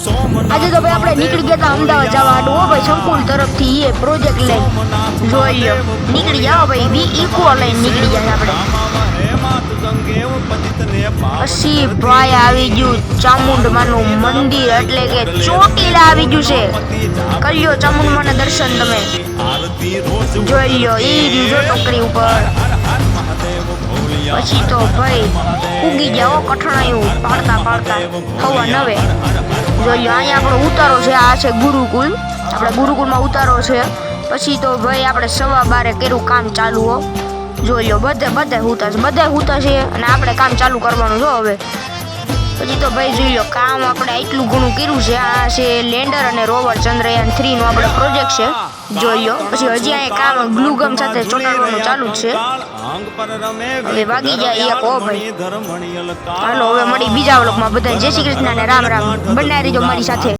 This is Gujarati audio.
આજે તો ભાઈ આપણે નીકળી ગયા હતા અમદાવાદ જવા હાટું. હો ભાઈ સંકુલ તરફથી એ પ્રોજેક્ટ લઈને જોઈ લો નીકળી જાઓ ભાઈ બી ઇકો લઈને નીકળી જાય આપણે. પછી ભાઈ આવી ગયું ચામુંડમાનું મંદિર એટલે કે ચોટીલા આવી ગયું છે. કર્યો ચામુંડમાના દર્શન તમે જોઈ લો એ રહ્યું જો ટોકરી ઉપર. પછી તો ભાઈ ઉગી જાઓ કઠણાયું પાડતા પાડતા હવા નવે જોઈ લો. અહીંયા આપણો ઉતારો છે. આ છે ગુરુકુલ. આપણે ગુરુકુલમાં ઉતારો છે. પછી તો ભાઈ આપણે 12:15 કર્યું કામ ચાલુ હો જોઈ લો. બધે હુતા છે અને આપણે કામ ચાલુ કરવાનું છો હવે. પછી તો ભાઈ જોઈ લો કામ આપણે એટલું ઘણું કર્યું છે. આ છે લેન્ડર અને રોવર ચંદ્રયાન 3 નો આપણે પ્રોજેક્ટ છે જોઈ લો. પછી હજી અહીંયા કામ ગ્લુગમ સાથે ચોંટાડવાનું ચાલુ જ છે. હવે વાગી જાય એક. ઓ ભાઈ હાલો હવે મળી બીજા વ્લોગમાં. બધા જય શ્રી કૃષ્ણ અને રામ રામ. બંને રહીજો મારી સાથે.